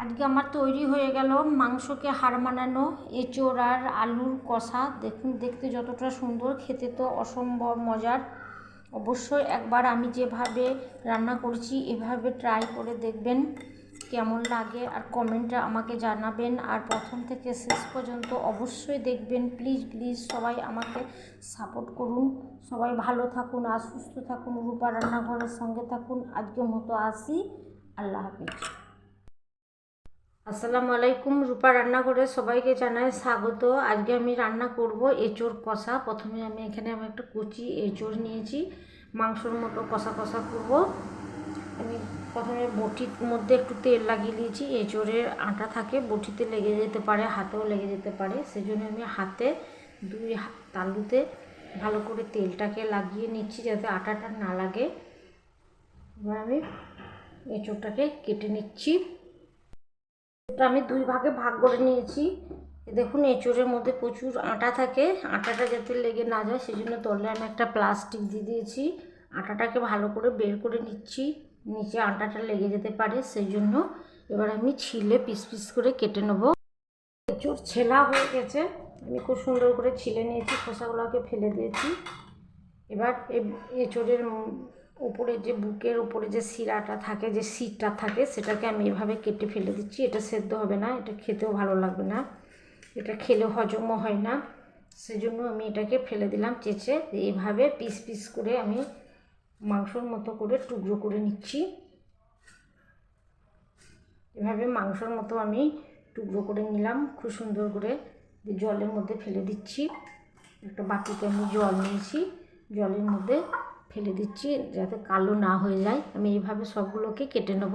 আজকে আমার তৈরি হয়ে গেল মাংসকে হাড় মানানো এঁচোড় আর আলুর কষা। দেখুন, দেখতে যতটা সুন্দর, খেতে তো অসম্ভব মজার। অবশ্যই একবার আমি যেভাবে রান্না করছি এভাবে ট্রাই করে দেখবেন কেমন লাগে, আর কমেন্টে আমাকে জানাবেন। আর প্রথম থেকে শেষ পর্যন্ত অবশ্যই দেখবেন। প্লিজ প্লিজ সবাই আমাকে সাপোর্ট করুন। সবাই ভালো থাকুন আর সুস্থ থাকুন। রূপা রান্নাঘরের সঙ্গে থাকুন। আজকের মতো আসি। আল্লাহ হাফিজ। আসসালামু আলাইকুম। রূপা রান্নাঘরে সবাইকে জানাই স্বাগত। আজকে আমি রান্না করব এঁচোড় কষা। প্রথমে আমি এখানে একটা কুচি এঁচোড় নিয়েছি, মাংসর মতো কষা কষা করব। আমি প্রথমে বটির মধ্যে একটু তেল লাগিয়ে নিয়েছি। এঁচোড়ের আটা থাকে, বটিতে লেগে যেতে পারে, হাতেও লেগে যেতে পারে, সেজন্য আমি হাতে দুই তালুতে ভালো করে তেলটাকে লাগিয়ে নিচ্ছি যাতে আটাটা না লাগে। এবার আমি এঁচোড়টাকে কেটে নিচ্ছি। আমি দুই ভাগে ভাগ করে নিয়েছি। দেখুন, এঁচোড়ের মধ্যে প্রচুর আটা থাকে, আটাটা যাতে লেগে না যায় সেজন্য তলে আমি একটা প্লাস্টিক দিয়ে দিয়েছি। আটাটাকে ভালো করে বের করে নিচ্ছি, নিচে আটাটা লেগে যেতে পারে সেই জন্য। এবার আমি ছিলে পিস পিস করে কেটে নেব। এঁচোড় ছেলা হয়ে গেছে, আমি খুব সুন্দর করে ছিলে নিয়েছি, খোসাগুলোকে ফেলে দিয়েছি। এবার এঁচোড়ের উপরে যে বুকের উপরে যে শিরাটা থাকে, যে সিটটা থাকে, সেটাকে আমি এভাবে কেটে ফেলে দিচ্ছি। এটা সেদ্ধ হবে না, এটা খেতেও ভালো লাগবে না, এটা খেলে হজমও হয় না, সেজন্য আমি এটাকে ফেলে দিলাম চেঁচে। এইভাবে পিস পিস করে আমি মাংসর মতো করে টুকরো করে নিচ্ছি। এভাবে মাংসর মতো আমি টুকরো করে নিলাম খুব সুন্দর করে। জলের মধ্যে ফেলে দিচ্ছি। একটা বাটিতে আমি জল নিয়েছি, জলের মধ্যে ফেলে দিচ্ছি যাতে কালো না হয়ে যায়। আমি এইভাবে সবগুলোকে কেটে নেব।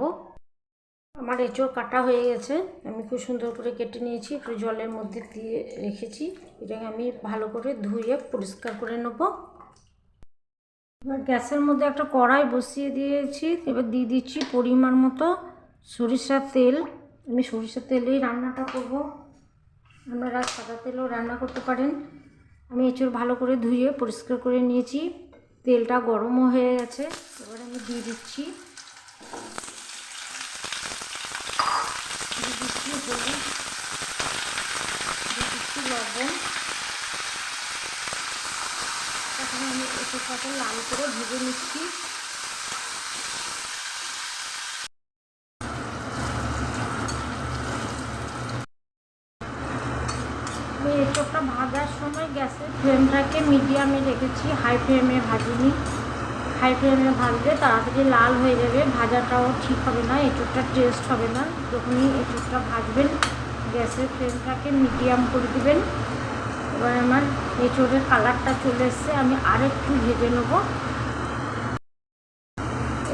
আমার এঁচোড় কাটা হয়ে গেছে, আমি খুব সুন্দর করে কেটে নিয়েছি, একটু জলের মধ্যে দিয়ে রেখেছি। এটাকে আমি ভালো করে ধুয়ে পরিষ্কার করে নেব। এবার গ্যাসের মধ্যে একটা কড়াই বসিয়ে দিয়েছি। এবার দিয়ে দিচ্ছি পরিমাণ মতো সরিষার তেল। আমি সরিষার তেলেই রান্নাটা করব, আপনারা সাদা তেলেও রান্না করতে পারেন। আমি এঁচোড় ভালো করে ধুয়ে পরিষ্কার করে নিয়েছি। তেলটা গরমও হয়ে গেছে। এবার আমি দিয়ে দিচ্ছি হলুদ, দিয়ে দিচ্ছি লবণ। তখন আমি এঁচোড়টাকে লাল করে ভেজে নিচ্ছি। আমি এঁচোড়টা ভাজার সময় গ্যাসের ফ্লেমটাকে মিডিয়ামে রেখেছি, হাই ফ্লেমে ভাজিনি। হাই ফ্লেমে ভাজলে তাড়াতাড়ি লাল হয়ে যাবে, ভাজাটাও ঠিক হবে না, এঁচোড়টা টেস্ট হবে না। যখনই এঁচোড়টা ভাজবেন গ্যাসের ফ্লেমটাকে মিডিয়াম করে দেবেন। এবার আমার এঁচোড়ের কালারটা চলে এসছে, আমি আরেকটু ভেজে নেব।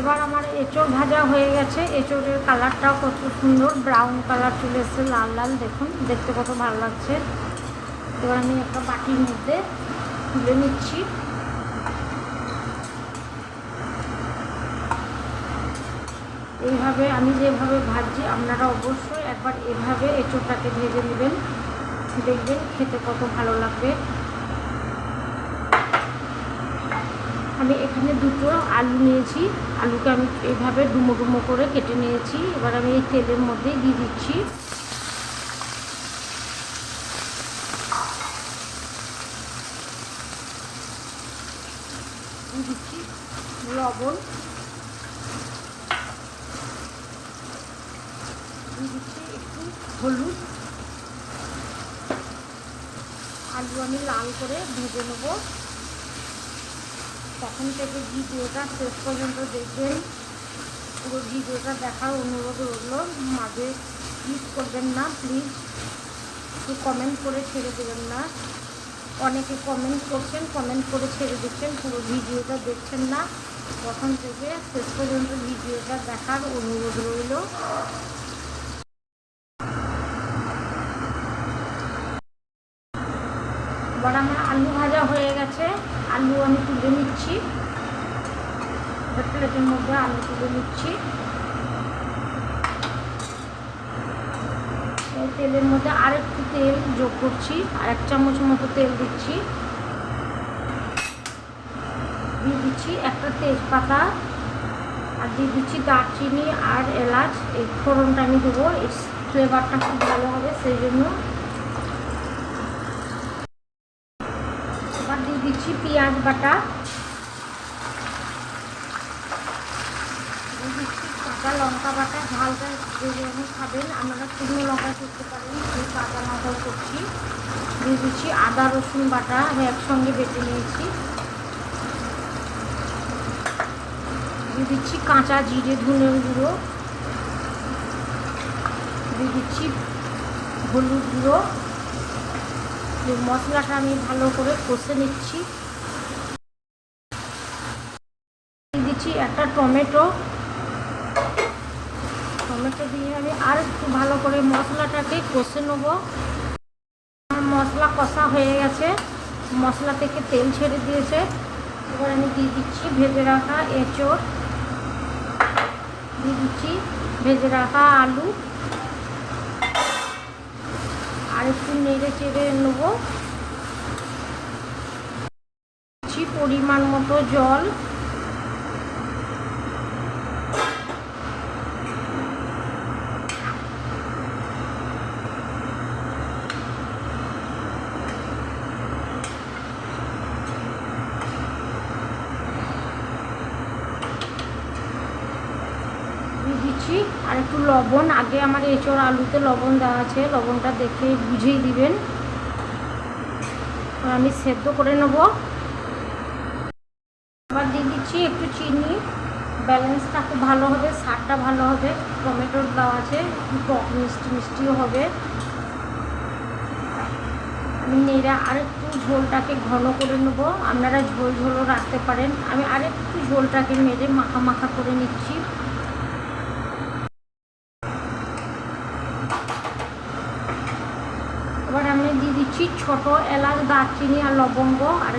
এবার আমার এঁচোড় ভাজা হয়ে গেছে। এঁচোড়ের কালারটাও কত সুন্দর ব্রাউন কালার চলে এসছে, লাল লাল, দেখুন দেখতে কত ভালো লাগছে। এবার আমি একটা বাটির মধ্যে তুলে নিচ্ছি। এইভাবে আমি যেভাবে ভাজছি আপনারা অবশ্যই একবার এভাবে এঁচোড়টাকে ভেজে নেবেন, দেখবেন খেতে কত ভালো লাগবে। আমি এখানে দুটো আলু নিয়েছি, আলুকে আমি এইভাবে ডুমো ডুমো করে কেটে নিয়েছি। এবার আমি এই তেলের মধ্যেই দিয়ে দিচ্ছি লবণ, দিয়ে দিচ্ছি একটু হলুদ। আলু আমি লাল করে ভেজে নেব। তখন থেকে ভিডিওটা শেষ পর্যন্ত দেখবেন, পুরো ভিডিওটা দেখার অনুরোধ রইল। মাঝে স্কিপ করবেন না প্লিজ, একটু কমেন্ট করে ছেড়ে দেবেন না। অনেকে কমেন্ট করছেন, কমেন্ট করে ছেড়ে দিচ্ছেন, পুরো ভিডিওটা দেখছেন না। প্রথম থেকে শেষ পর্যন্ত ভিডিওটা দেখার অনুরোধ রইল। এবার আমার আলু ভাজা হয়ে গেছে, আলু আমি তুলে নিচ্ছি। প্লেটের মধ্যে আলু তুলে নিচ্ছি। তেলের মধ্যে আরেকটু তেল যোগ করছি, আর 1 চামচ মতো তেল দিচ্ছি। দিয়ে দিচ্ছি একটা তেজপাতা, আর দিয়ে দিচ্ছি দারচিনি আর এলাচ, এই ফোড়নটা আমি দেবো, এই ফ্লেভারটা খুব ভালো হবে সেই জন্য। এবার দিয়ে দিচ্ছি পেঁয়াজ বাটা, দিয়ে দিচ্ছি কাঁচা লঙ্কা বাটা, ঝালটা যে যেমন খাবেন আপনারা শুকনো লঙ্কা করতে পারেন, সেই কাঁচা লঙ্কাও করছি। দিয়ে দিচ্ছি আদা রসুন বাটা, আমি একসঙ্গে বেটে নিয়েছি। দিয়ে দিচ্ছি কাঁচা জিরে ধনের গুঁড়ো, দিয়ে দিচ্ছি হলুদ গুঁড়ো। মশলাটা আমি ভালো করে কষে নিচ্ছি। দিয়ে দিচ্ছি একটা টমেটো দিয়ে আমি আর একটু ভালো করে মশলাটাকে কষে নেব। মশলা কষা হয়ে গেছে, মশলা থেকে তেল ছেড়ে দিয়েছে। এবার আমি দিয়ে দিচ্ছি ভেজে রাখা এঁচোড়, দিয়ে দিচ্ছি ভেজে রাখা আলু, আর একটু নেড়ে চেড়ে নেবো। দিচ্ছি পরিমাণ মতো জল, দিচ্ছি আর একটু লবণ। আগে আমার এঁচোড় আলুতে লবণ দেওয়া আছে, লবণটা দেখে বুঝেই দিবেন। আমি সেদ্ধ করে নেব। আবার দিয়ে দিচ্ছি একটু চিনি, ব্যালেন্সটা খুব ভালো হবে, স্বাদটা ভালো হবে। টমেটোর দেওয়া আছে, টক মিষ্টি মিষ্টিও হবে। আমি নেড়ে আর একটু ঝোলটাকে ঘন করে নেব, আপনারা ঝোল ঝোলও রাখতে পারেন। আমি আর একটু ঝোলটাকে মেরে মাখা মাখা করে নিচ্ছি। এবার আমি দিয়ে দিচ্ছি ছোট এলাচ, দারচিনি আর লবঙ্গ, আর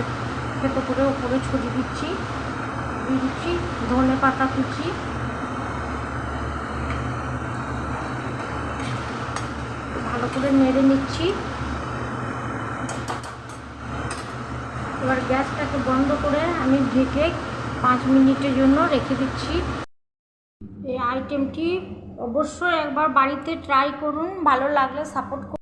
খেতে করে ওপরে ছড়িয়ে দিচ্ছি। দিয়ে দিচ্ছি ধনে পাতা কুচি, ভালো করে নেড়ে নিচ্ছি। এবার গ্যাসটাকে বন্ধ করে আমি ঢেকে 5 মিনিটের জন্য রেখে দিচ্ছি। এই আইটেমটি অবশ্যই একবার বাড়িতে ট্রাই করুন, ভালো লাগলে সাপোর্ট করুন।